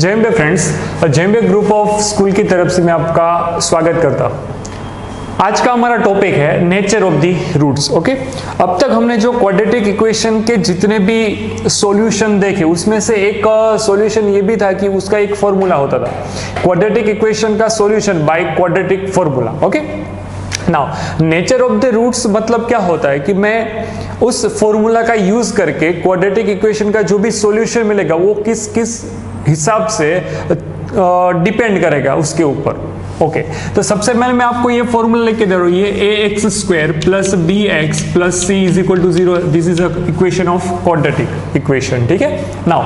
JMB friends और JMB group of school की तरफ से मैं आपका स्वागत करता हूँ। आज का हमारा टॉपिक है nature of the roots. Okay, अब तक हमने जो क्वाड्रेटिक इक्वेशन के जितने भी सॉल्यूशन देखे उसमें से एक सॉल्यूशन ये भी था कि उसका एक फॉर्मूला होता था, क्वाड्रेटिक इक्वेशन का solution by quadratic formula. Okay, now nature of the roots मतलब क्या होता है कि मैं उस फॉर्मूला का यूज करके क्वाड्रेटिक इक्वेशन का जो भी सॉल्यूशन मिलेगा वो किस किस हिसाब से डिपेंड करेगा उसके ऊपर। ओके, तो सबसे पहले मैं आपको ये फॉर्मूला लेके दे रहा हूं, ये ax square plus bx plus c is equal to 0। This is a equation of quadratic equation. ठीक है, now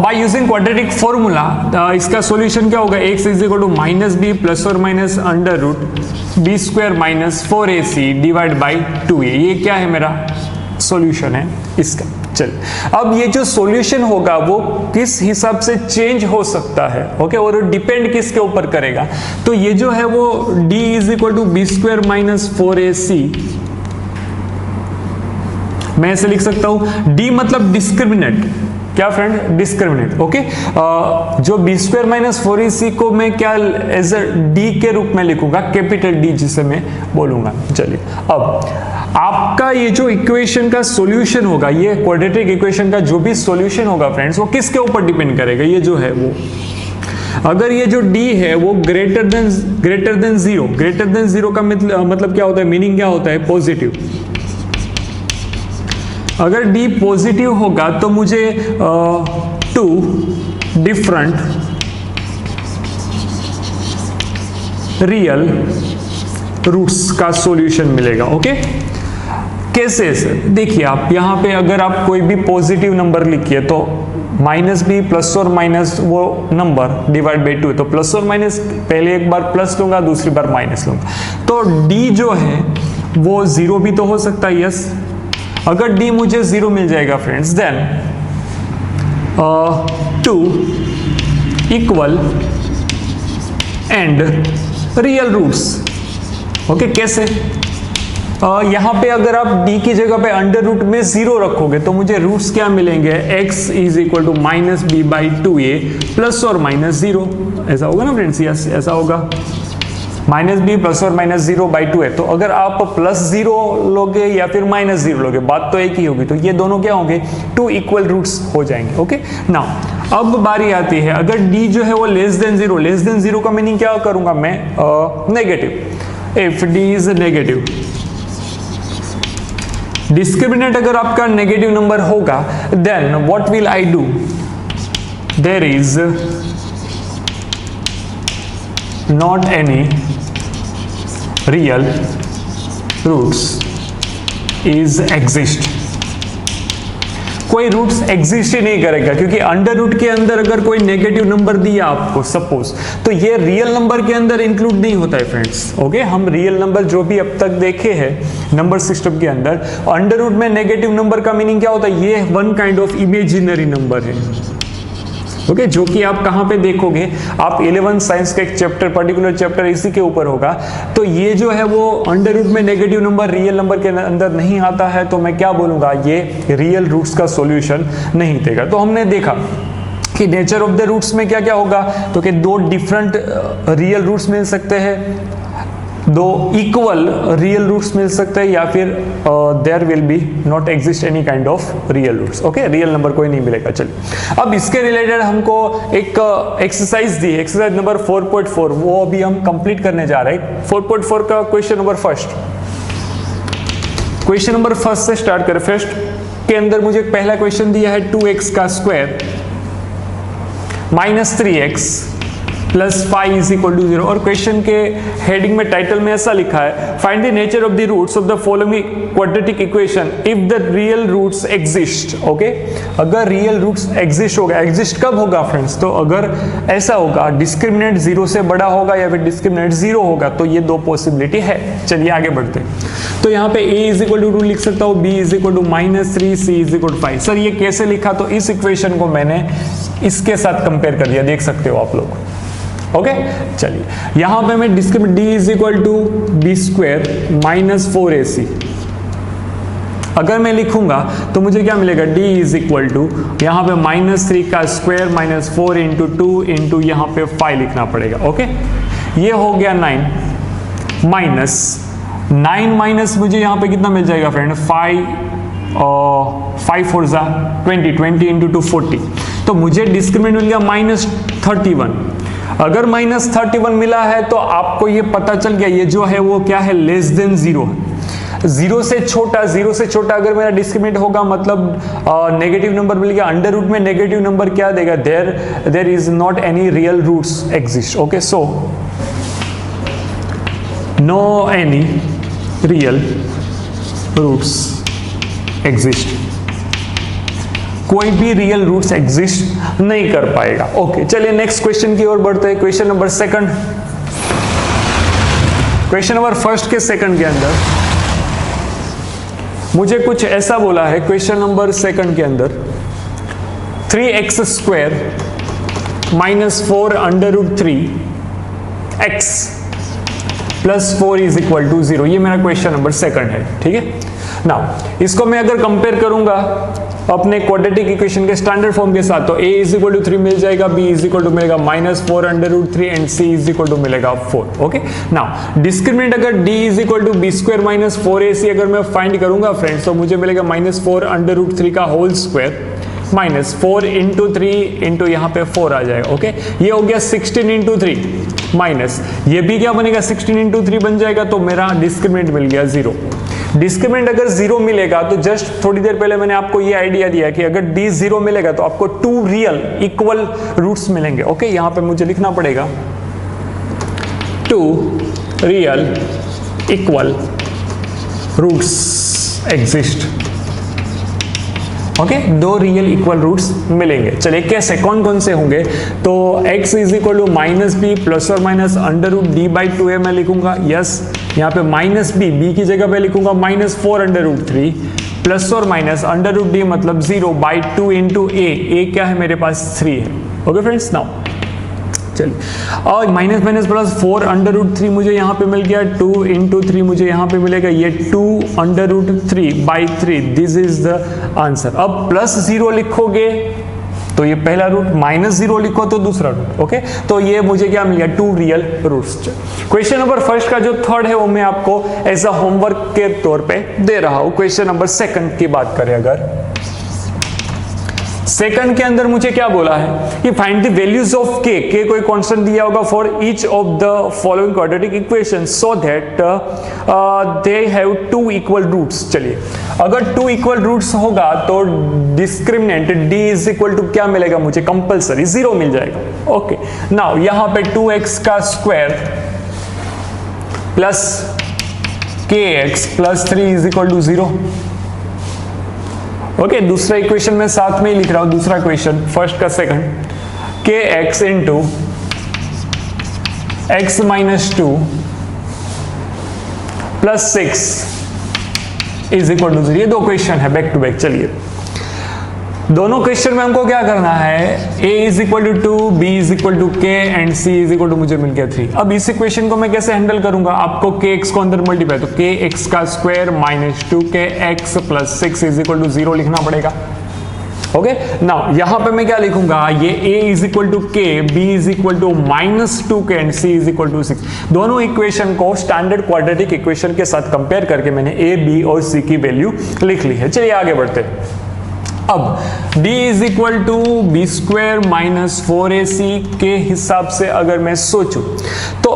by using quadratic formula इसका सॉल्यूशन क्या होगा, x is equal to minus B plus और minus under root B square minus 4ac divide by 2a। ये क्या है, मेरा सॉल्यूशन है इसका। चल, अब ये जो सॉल्यूशन होगा वो किस हिसाब से चेंज हो सकता है, ओके, और डिपेंड किसके ऊपर करेगा। तो ये जो है वो d is equal to B square minus 4ac, मैं ऐसे लिख सकता हूं, d मतलब डिस्क्रिमिनेंट, क्या फ्रेंड, डिस्क्रिमिनेंट। ओके, जो बी स्क्वायर माइनस 4ac को मैं क्या एज अ d के रूप में लिखूंगा, कैपिटल D जिसे मैं बोलूंगा। चलिए, अब आपका ये जो इक्वेशन का सॉल्यूशन होगा, ये क्वाड्रेटिक इक्वेशन का जो भी सॉल्यूशन होगा फ्रेंड्स, वो किसके ऊपर डिपेंड करेगा, ये जो है वो, अगर ये जो d है वो ग्रेटर देन 0, ग्रेटर देन 0 का मतलब क्या होता है, मीनिंग क्या होता है, पॉजिटिव। अगर d पॉजिटिव होगा तो मुझे 2 डिफरेंट रियल रूट्स का सॉल्यूशन मिलेगा। ओके, कैसे, देखिए आप यहाँ पे अगर आप कोई भी पॉजिटिव नंबर लिखिए तो माइनस बी प्लस और माइनस वो नंबर डिवाइड बाई 2, तो प्लस और माइनस पहले एक बार प्लस लूंगा, दूसरी बार माइनस लूंगा, तो d जो है वो 0 भी तो हो सकता है। यस, अगर d मुझे 0 मिल जाएगा friends, then 2 equal and real roots. Okay, कैसे, यहाँ पे अगर आप d की जगह पे अंडर रूट में 0 रखोगे तो मुझे रूट्स क्या मिलेंगे, x is equal to minus B by 2a plus और माइनस 0। ऐसा होगा ना फ्रेंड्स, यस ऐसा होगा, माइनस बी प्लस और माइनस 0 बाई 2 है। तो अगर आप प्लस 0 लोगे या फिर माइनस 0 लोगे, बात तो एक ही होगी, तो ये दोनों क्या होंगे, 2 इक्वल रूट्स हो जाएंगे। ओके, नाउ अब बारी आती है, अगर d जो है वो लेस देन 0, लेस देन 0 का मीनिंग क्या करूंगा मैं, negative. If d is negative, discriminant अगर आपका नेगेटिव नंबर होगा, then what will I do, there is not any real roots is exist. कोई रूट्स एग्जिस्ट ही नहीं करेगा, क्योंकि अंडर रूट के अंदर अगर कोई नेगेटिव नंबर दिया आपको सपोज, तो ये रियल नंबर के अंदर इंक्लूड नहीं होता है फ्रेंड्स। ओके, हम रियल नंबर जो भी अब तक देखे हैं नंबर सिस्टम के अंदर, अंडर रूट में नेगेटिव नंबर का मीनिंग क्या होता है, ये one kind of imaginary number है। ओके, जो कि आप कहां पे देखोगे, आप 11 साइंस का एक चैप्टर, पर्टिकुलर चैप्टर इसी के ऊपर होगा। तो ये जो है वो अंडर रूट में नेगेटिव नंबर रियल नंबर के अंदर नहीं आता है, तो मैं क्या बोलूंगा, ये रियल रूट्स का सॉल्यूशन नहीं देगा। तो हमने देखा कि नेचर ऑफ द रूट्स में क्या क्या होगा, तो कि 2 डिफरेंट रियल रूट्स मिल सकते हैं, 2 इक्वल रियल रूट्स मिल सकते हैं, या फिर there will be not exist any kind of real roots. Okay, real number कोई नहीं मिलेगा। चलिए, अब इसके रिलेटेड हमको एक एक्सरसाइज दी, एक्सरसाइज नंबर 4.4, वो अभी हम कंप्लीट करने जा रहे हैं। 4.4 का question number first, question number first से स्टार्ट करें। फर्स्ट के अंदर मुझे पहला क्वेश्चन दिया है 2x का square minus 3x plus 5 is equal to 0, और क्वेश्चन के हेडिंग में, टाइटल में ऐसा लिखा है, find the nature of the roots of the following quadratic equation if the real roots exist. Okay, अगर रियल रूट्स एग्जिस्ट होगा, एग्जिस्ट कब होगा फ्रेंड्स, तो अगर ऐसा होगा डिस्क्रिमिनेंट 0 से बड़ा होगा या फिर डिस्क्रिमिनेंट 0 होगा, तो ये 2 पॉसिबिलिटी है। चलिए आगे बढ़ते हैं। तो यहाँ पे a इज इक्वल टू 2 लिख सकता हूँ, b is equal to minus 3, c is equal to 5। Sir ये कैसे लिखा, तो इस इक्वेशन को मैंने इसके साथ कंपेयर कर दिया, देख सकते हो आप लोग। ओके, चलिए यहां पे मैं discriminant d is equal to B square minus 4ac, अगर मैं लिखूंगा तो मुझे क्या मिलेगा, d इज इक्वल टू यहाँ पे -3 का स्क्वायर माइनस 4 इंटू 2 इंटू यहाँ पे 5 लिखना पड़ेगा। ओके, ये हो गया 9 माइनस मुझे यहाँ पे कितना मिल जाएगा फ्रेंड, 5 4 जा 20 इंटू 2 40, तो मुझे डिस्क्रिमिनेंट मिल गया -31। अगर -31 मिला है तो आपको ये पता चल गया ये जो है वो क्या है, लेस देन 0 है। 0 से छोटा अगर मेरा डिस्क्रिमिनेंट होगा मतलब नेगेटिव नंबर मिल गया। अंडर रूट में नेगेटिव नंबर क्या देगा, there is not any real roots exist. Okay, so no any real roots exist, कोई भी रियल रूट्स एग्जिस्ट नहीं कर पाएगा। ओके, चलिए नेक्स्ट क्वेश्चन की ओर बढ़ते हैं। Question number second, question number first के सेकंड के अंदर मुझे कुछ ऐसा बोला है। क्वेश्चन नंबर सेकंड के अंदर 3x square minus 4 under root 3x plus 4 is equal to 0, ये मेरा क्वेश्चन नंबर सेकंड है। ठीक है, नाउ इसको मैं अगर कंपेयर करूंगा अपने क्वाड्रेटिक इक्वेशन के स्टैंडर्ड फॉर्म के साथ, तो a इज इक्वल टू 3 मिल जाएगा, b इज इक्वल टू मिलेगा -4 under root 3 and c is equal to मिलेगा 4। ओके, नाउ डिस्क्रिमिनेंट अगर d is equal to b square minus 4ac अगर मैं फाइंड करूंगा फ्रेंड्स, तो मुझे मिलेगा -4 अंडर रूट 3 का whole square minus 4 into 3 into यहाँ पे 4 आ जाएगा। ओके, ये हो गया 16 इंटू 3 माइनस ये भी क्या बनेगा, 16 इंटू 3 बन जाएगा, तो मेरा डिस्क्रिमिनेंट मिल गया 0। डिस्क्रिमिनेंट अगर 0 मिलेगा तो जस्ट थोड़ी देर पहले मैंने आपको ये आइडिया दिया कि अगर d 0 मिलेगा तो आपको 2 रियल इक्वल रूट्स मिलेंगे। ओके, यहां पे मुझे लिखना पड़ेगा 2 real equal roots exist. Okay, 2 real equal roots मिलेंगे। चलिए कैसे, कौन कौन से होंगे, तो x is equal to -b plus और माइनस अंडर रूट d/2a मैं लिखूंगा। यस, यहाँ पे -b की जगह पे लिखूंगा -4 अंडर रूट 3 प्लस और माइनस अंडर रूट d मतलब 0/2 इंटू a क्या है मेरे पास 3 है। ओके फ्रेंड्स, नाउ चलिए और माइनस प्लस 4 अंडर रूट 3 मुझे यहाँ पे मिल गया, 2 इंटू 3 मुझे यहाँ पे मिलेगा ये 2 under root 3/3, this is the answer. अब प्लस 0 लिखोगे तो ये पहला रूट, -0 लिखो तो दूसरा रूट। ओके, तो ये मुझे क्या मिल गया, 2 real roots. Question number first का जो थर्ड है वो मैं आपको एज अ होमवर्क के तौर पे दे रहा हूं। क्वेश्चन नंबर सेकंड की बात करें, अगर सेकंड के अंदर मुझे क्या बोला है कि फाइंड द वैल्यूज ऑफ के कोई कांस्टेंट दिया होगा for each of the following quadratic equation so that they have 2 equal roots. चलिए, अगर 2 इक्वल रूट्स होगा तो discriminant d is equal to क्या मिलेगा मुझे, कंपलसरी 0 मिल जाएगा। ओके, नाउ यहां पे 2x का square plus kx plus 3 is equal to 0। Okay, दूसरा इक्वेशन में साथ में ही लिख रहा हूं, दूसरा इक्वेशन फर्स्ट का second, kx into x minus 2 plus 6 is equal to 0। ये 2 क्वेश्चन है बैक टू बैक। चलिए, दोनों क्वेश्चन में हमको क्या करना है, a is equal to 2, b is equal to k and c is equal to मुझे मिल गया 3। अब इस इक्वेशन को मैं कैसे हैंडल करूंगा, आपको kx को अंदर मल्टीप्लाई, तो kx का square minus 2kx plus 6 is equal to 0 लिखना पड़ेगा। ओके, नाउ यहां पे मैं क्या लिखूंगा, ये a is equal to k, b is equal to -2k and c is equal to 6। दोनों इक्वेशन को स्टैंडर्ड क्वाड्रेटिक इक्वेशन के साथ कंपेयर करके मैंने a, b और c की वैल्यू लिख ली है। चलिए आगे बढ़ते हैं। अब d is equal to B square minus 4ac के हिसाब से अगर मैं सोचूं तो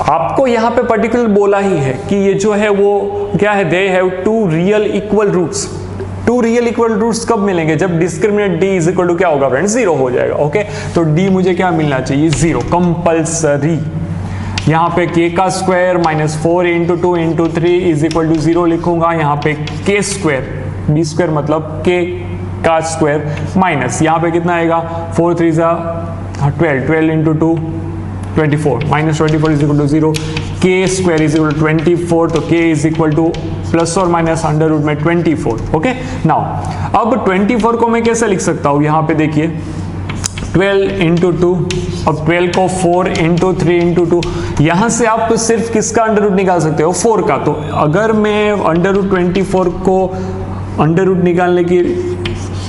आपको यहां पे पर्टिकुलर बोला ही है कि ये जो है वो क्या है, they have 2 real equal roots. 2 real equal roots कब मिलेंगे, जब discriminant d is equal to क्या होगा फ्रेंड्स, 0 हो जाएगा। ओके, तो d मुझे क्या मिलना चाहिए, 0 कंपल्सरी। यहाँ पे k का square minus 4 into 2 into 3 is equal to 0 लिखूंगा। यहाँ पे k स्क्वायर, b स्क्वायर मतलब k का स्क्वायर माइनस यहाँ पे कितना आएगा, 4 3 12 into 2 24 minus 24 is equal to 0। k square is equal to 24, तो k is equal to plus और माइनस अंडर रूट में 24। ओके, नाउ अब 24 को मैं कैसे लिख सकता हूँ, यहाँ पे देखिए 12 इंटू 2, अब 12 को 4 इंटू 3 इंटू 2, यहां से आप सिर्फ किसका अंडर रूट निकाल सकते हो, 4 का। तो अगर मैं अंडर रूट 24 को अंडर रूट निकालने की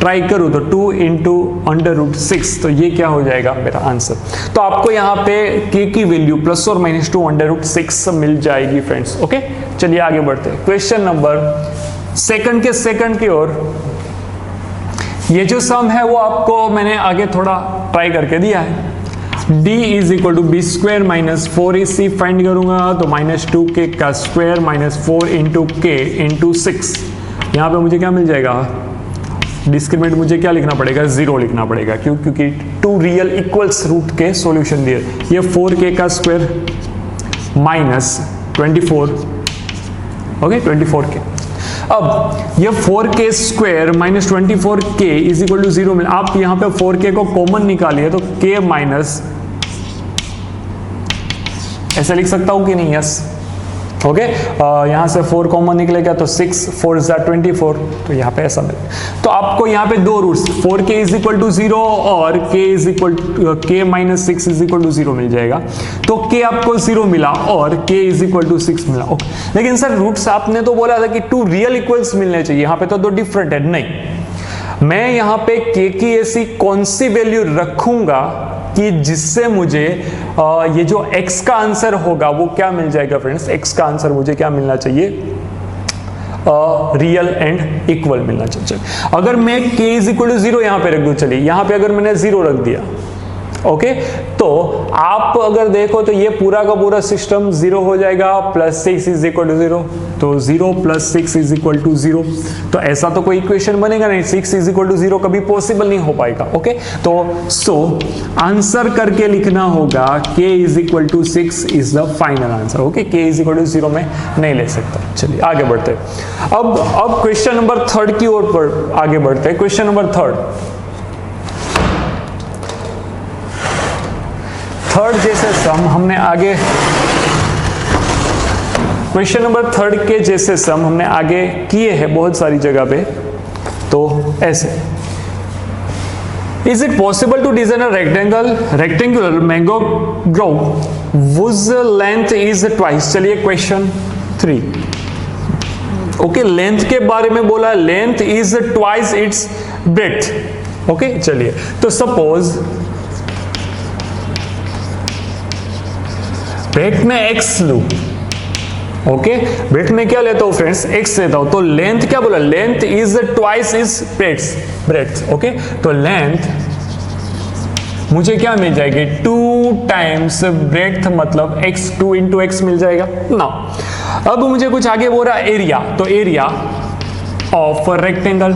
ट्राई करूँ तो 2 इंटू अंडर रूट 6, तो ये क्या हो जाएगा मेरा आंसर। तो आपको यहाँ पे k की वैल्यू प्लस और माइनस 2 अंडर रूट 6 मिल जाएगी फ्रेंड्स। ओके, चलिए आगे बढ़ते हैं क्वेश्चन नंबर सेकंड की ओर। ये जो सम है वो आपको मैंने आगे थोड़ा ट्राई करके दिया है। d is equal to B square minus 4ac find करूंगा तो माइनस 2k का square minus 4 into k into 6। यहाँ पे मुझे क्या मिल जाएगा, डिस्क्रिमिनेंट मुझे क्या लिखना पड़ेगा, 0 लिखना पड़ेगा। क्यों? क्योंकि 2 रियल इक्वल्स रूट के सॉल्यूशन दिए। ये 4k का स्क्वायर माइनस 24, ओके 24k। अब ये 4k square minus 24k is equal to 0 मिल। आप यहाँ पे 4k को कॉमन निकालिए तो k माइनस, ऐसे लिख सकता हूं कि नहीं? Yes, okay. यहाँ से 4 कॉमन निकलेगा तो 6 4 ज़ा 24, तो यहाँ पे ऐसा मिले। तो आपको यहाँ पे दो roots 4k is equal to 0 और k minus 6 is equal to 0 मिल जाएगा। तो k आपको 0 मिला और k इज इक्वल टू 6 मिला। ओके, लेकिन सर रूट्स आपने तो बोला था कि 2 रियल इक्वल्स मिलने चाहिए, यहाँ पे तो 2 डिफरेंट है। नहीं, मैं यहाँ पे k की ऐसी कौन सी वैल्यू रखूंगा कि जिससे मुझे ये जो x का आंसर होगा वो क्या मिल जाएगा फ्रेंड्स। x का आंसर मुझे क्या मिलना चाहिए, रियल एंड इक्वल मिलना चाहिए। अगर मैं k इज इक्वल टू 0 यहाँ पे रख दूं, चलिए यहाँ पे अगर मैंने 0 रख दिया, ओके, तो आप अगर देखो तो ये पूरा का पूरा सिस्टम 0 हो जाएगा, प्लस 6 इज इक्वल टू 0, तो 0 प्लस 6 इज इक्वल टू 0। तो ऐसा तो कोई इक्वेशन बनेगा नहीं, 6 इज इक्वल टू 0 कभी पॉसिबल नहीं हो पाएगा। ओके, तो सो आंसर करके लिखना होगा k is equal to 6 is the final answer. Okay, k is equal to 0 में नहीं ले सकता। चलिए आगे बढ़ते हैं। अब क्वेश्चन नंबर 3 की ओर आगे बढ़ते हैं। क्वेश्चन नंबर 3 जैसे सम हमने आगे, क्वेश्चन नंबर 3 के जैसे सम हमने आगे किए हैं बहुत सारी जगह पे। तो ऐसे, is it possible to design a rectangular mango grove whose length is twice. चलिए क्वेश्चन 3। ओके, लेंथ के बारे में बोला, length is twice its breadth. Okay, चलिए तो सपोज ब्रेथ में x लू, ओके, ब्रेथ में क्या लेता हूं फ्रेंड्स, x लेता हूं, तो लेंथ क्या बोला, length is twice is breadth. Okay, तो लेंथ मुझे क्या मिल जाएगी, 2 टाइम्स ब्रेथ, मतलब x, 2 इंटू x मिल जाएगा ना। अब मुझे कुछ आगे बोल रहा एरिया, तो area of rectangle,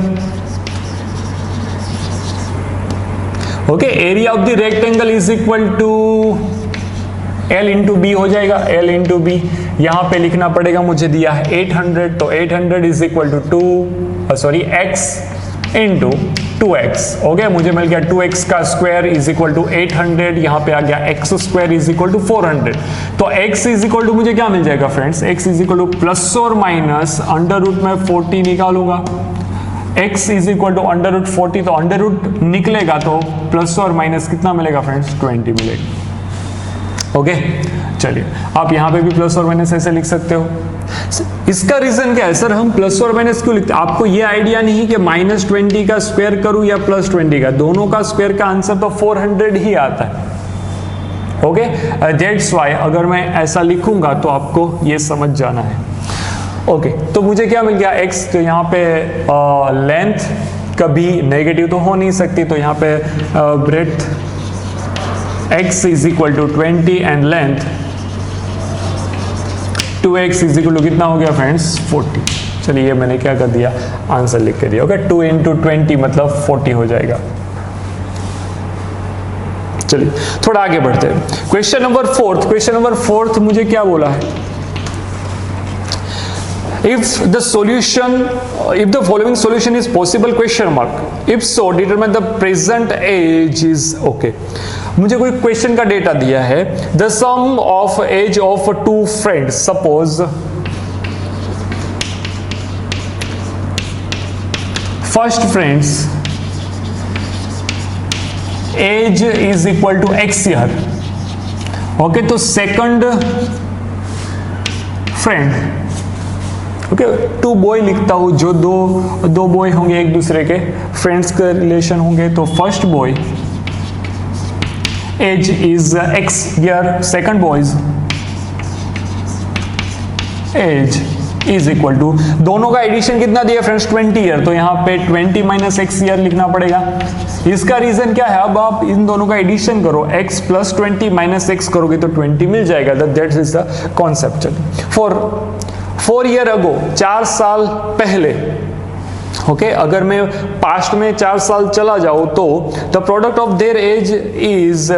okay, area of the rectangle is equal to L into b हो जाएगा। L इंटू बी यहाँ पे लिखना पड़ेगा, मुझे दिया है 800, तो 800 is equal to x into 2x। Okay, मुझे मिल गया 2x का स्क्वायर इज इक्वल टू 800, यहाँ पे आ गया x square is equal to 400। तो x इज इक्वल टू मुझे क्या मिल जाएगा friends, x is equal to plus और माइनस अंडर रूट में 40 निकालूंगा, x is equal to under root 40, तो अंडर रूट निकलेगा तो प्लस और माइनस कितना मिलेगा फ्रेंड्स, 20 मिलेगा। ओके, चलिए आप यहाँ पे भी प्लस और माइनस ऐसे लिख सकते हो। इसका रीजन क्या है सर, हम प्लस और माइनस क्यों लिखते हैं? आपको ये आइडिया नहीं कि -20 का स्क्वायर करूं या +20 का, दोनों का स्क्वायर का आंसर तो 400 ही आता है। ओके, दैट्स व्हाई अगर मैं ऐसा लिखूंगा तो आपको ये समझ जाना है। ओके, तो मुझे क्या मिल गया x, तो यहाँ पे लेंथ कभी नेगेटिव तो हो नहीं सकती, तो यहाँ पे breadth x is equal to 20 and length 2x is equal to कितना हो गया फ्रेंड्स, 40। चलिए ये मैंने क्या कर दिया, आंसर लिख के दिया। ओके, 2 इंटू 20 मतलब 40 हो जाएगा। चलिए थोड़ा आगे बढ़ते हैं। क्वेश्चन नंबर 4 मुझे क्या बोला है, if the following solution is possible question mark, if so determine the present age is okay। मुझे कोई क्वेश्चन का डेटा दिया है, the sum of age of 2 friends, suppose first friends age is equal to x year, okay, तो second friend okay, two boy लिखता हूँ, जो दो बॉय होंगे एक दूसरे के, फ्रेंड्स के रिलेशन होंगे, तो first boy age is x year, second boy's age is equal to, दोनों का एडिशन कितना दिया फ्रेंड्स 20 ईयर, तो यहाँ पे 20 माइनस एक्स ईयर लिखना पड़ेगा। इसका रीजन क्या है, अब आप इन दोनों का एडिशन करो, x प्लस 20 माइनस एक्स करोगे तो 20 मिल जाएगा, that is the concept. For 4 year ago, 4 साल पहले, ओके, अगर मैं पास्ट में 4 साल चला जाऊं तो the product of their age is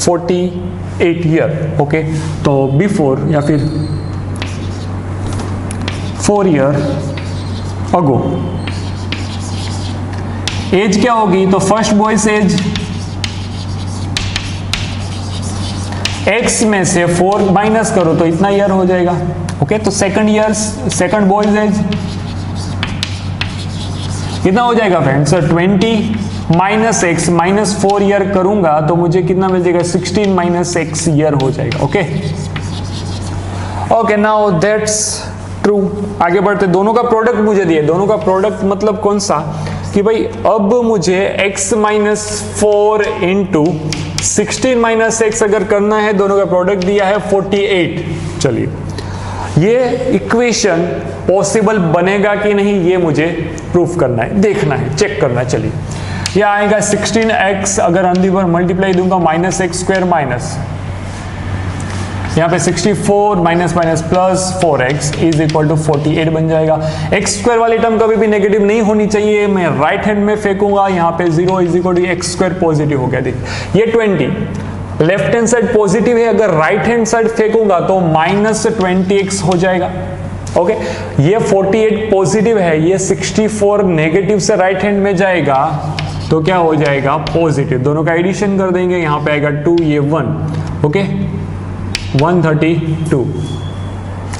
48 year, okay, तो बिफोर या फिर 4 ईयर अगो एज क्या होगी, तो फर्स्ट बॉयज एज x में से 4 माइनस करो तो इतना ईयर हो जाएगा, ओके, तो सेकंड बॉयज एज कितना हो जाएगा friends, 20 minus x minus 4 year करूंगा तो मुझे कितना मिल जाएगा, 16 माइनस एक्स ईयर हो जाएगा, okay. Okay, now that's true. आगे बढ़ते, दोनों का प्रोडक्ट मुझे दिए, दोनों का प्रोडक्ट मतलब कौन सा, कि भाई अब मुझे x minus 4 into 16 minus x अगर करना है, दोनों का प्रोडक्ट दिया है 48। चलिए, ये इक्वेशन पॉसिबल बनेगा कि नहीं ये मुझे प्रूफ करना है, देखना है, चेक करना है। चलिए, ये आएगा 16x, अगर अंदर पर मल्टीप्लाई दूंगा माइनस एक्स स्क्वायर माइनस, यहाँ पे 64 minus minus plus 4x is equal to 48 बन जाएगा। एक्स स्क्वायर वाली टर्म कभी भी नेगेटिव नहीं होनी चाहिए, मैं राइट हैंड में फेंकूंगा, यहाँ पे 0 is equal to x square positive हो गया। देखिए, ये 20 लेफ्ट हैंड साइड पॉजिटिव है, अगर राइट हैंड साइड फेंकूंगा तो माइनस 20x हो जाएगा, ओके। ये 48 पॉजिटिव है, ये 64 नेगेटिव से राइट हैंड में जाएगा तो क्या हो जाएगा, पॉजिटिव। दोनों का एडिशन कर देंगे, यहाँ पे आएगा 2, ये 1, ओके, 132,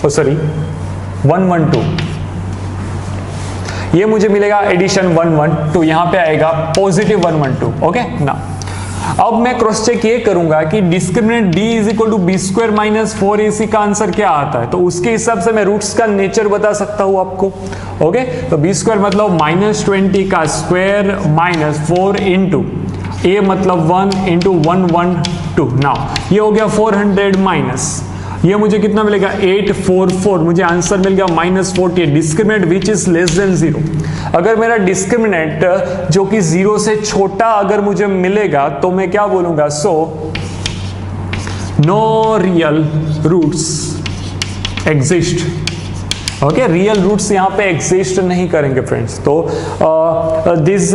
सॉरी 112, ये मुझे मिलेगा एडिशन 112, यहाँ पे आएगा पॉजिटिव 112, ओके ना। अब मैं क्रॉस चेक ये करूंगा कि discriminant d is equal to B square minus 4ac का आंसर क्या आता है, तो उसके हिसाब से मैं रूट्स का नेचर बता सकता हूं आपको, ओके। तो बी स्क्वायर मतलब माइनस 20 का स्क्वायर माइनस 4 इंटू a मतलब 1 इंटू 112, नाउ ये हो गया 400 माइनस, ये मुझे कितना मिलेगा 844, मुझे आंसर मिल गया minus 48। Discriminant which is less than 0, अगर मेरा डिस्क्रिमिनेंट जो कि 0 से छोटा अगर मुझे मिलेगा तो मैं क्या बोलूंगा, so no real roots exist, okay. Real roots यहाँ पे एग्जिस्ट नहीं करेंगे फ्रेंड्स, तो दिस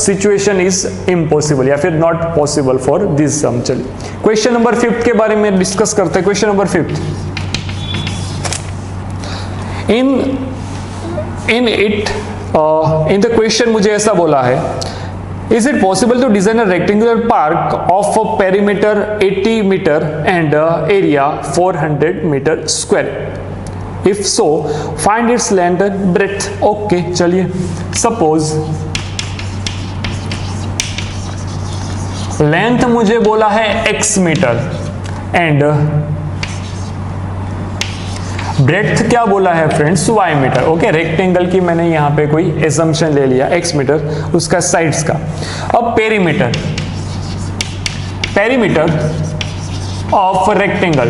सिचुएशन इज इम्पॉसिबल या फिर नॉट पॉसिबल फॉर दिस सम। चलिए, क्वेश्चन नंबर 5 के बारे में डिस्कस करते हैं। Question number 5, in the question मुझे ऐसा बोला है, is it possible to design a rectangular park of a perimeter 80 metre and area 400 metre square, if so find its length and breadth. Okay, चलिए, सपोज लेंथ मुझे बोला है x metre and breadth क्या बोला है friends, y metre, okay. Rectangle की मैंने यहाँ पे कोई एजम्पशन ले लिया, x मीटर उसका साइड्स का। अब perimeter of rectangle,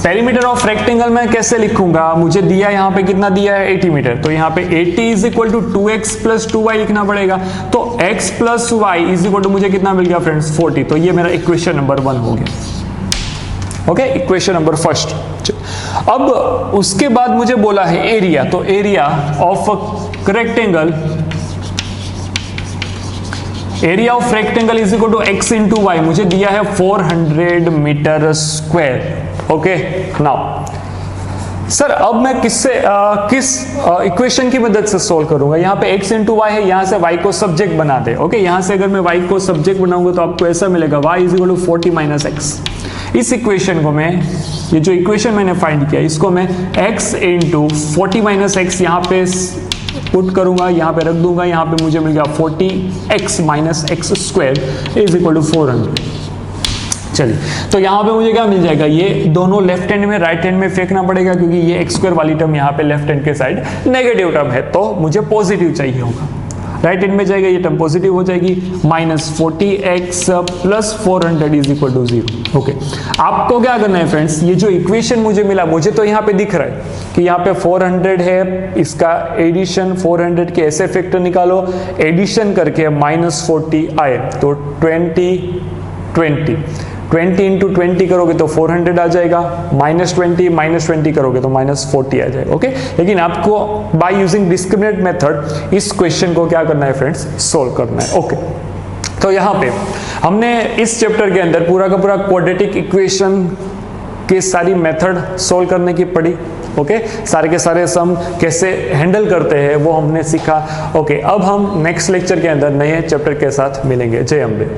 perimeter of rectangle में कैसे लिखूंगा, मुझे दिया यहाँ पे कितना दिया है 80 मीटर, तो यहाँ पे 80 is equal to 2x plus 2y लिखना पड़ेगा, तो x plus y is equal to मुझे कितना मिल गया फ्रेंड्स 40, तो ये मेरा इक्वेशन नंबर 1 हो गया, ओके, इक्वेशन नंबर फर्स्ट। अब उसके बाद मुझे बोला है एरिया, तो area of rectangle, area of rectangle is equal to x into y, मुझे दिया है 400 metre square, okay. Now sir, अब मैं किस इक्वेशन की मदद से सोल्व करूंगा, यहाँ पे x इंटू वाई है, यहाँ से y को सब्जेक्ट बना दे, ओके। यहाँ से अगर मैं y को सब्जेक्ट बनाऊंगा तो आपको ऐसा मिलेगा y is equal to 40 minus x. इस इक्वेशन को मैं, ये जो इक्वेशन मैंने फाइंड किया, इसको मैं x इंटू 40 माइनस एक्स यहाँ पे पुट करूंगा, यहाँ पे रख दूंगा, यहाँ पे मुझे मिल गया 40x minus x square is equal to 400। चलिए, तो यहाँ पे मुझे क्या मिल जाएगा, ये दोनों लेफ्ट हैंड में राइट हैंड में फेंकना पड़ेगा, क्योंकि ये एक्स स्क्वायर वाली टर्म यहाँ पे लेफ्ट हैंड के साइड नेगेटिव टर्म है, तो मुझे पॉजिटिव चाहिए होगा। राइट हैंड में जाएगा, ये टर्म पॉजिटिव हो जाएगी, -40x plus 400 is equal to 0। Okay, आपको क्या करना है फ्रेंड्स, ये जो इक्वेशन मुझे मिला, मुझे तो यहाँ पे दिख रहा है कि यहाँ पे 400 है, इसका एडिशन 400 के ऐसे फैक्टर निकालो, एडिशन करके -40 आए तो 20 इंटू 20 करोगे तो 400 आ जाएगा, -20 करोगे तो -40 आ जाएगा। ओके, लेकिन आपको बाय यूजिंग डिस्क्रिमिनेंट मेथड इस क्वेश्चन को क्या करना है फ्रेंड्स, सोल्व करना है। ओके, तो यहाँ पे हमने इस चैप्टर के अंदर पूरा का पूरा क्वाड्रेटिक इक्वेशन की सारी मेथड सोल्व करने की पड़ी। ओके, सारे के सारे सम कैसे हैंडल करते हैं वो हमने सीखा। ओके, अब हम नेक्स्ट लेक्चर के अंदर नए चैप्टर के साथ मिलेंगे। जय अम्बे।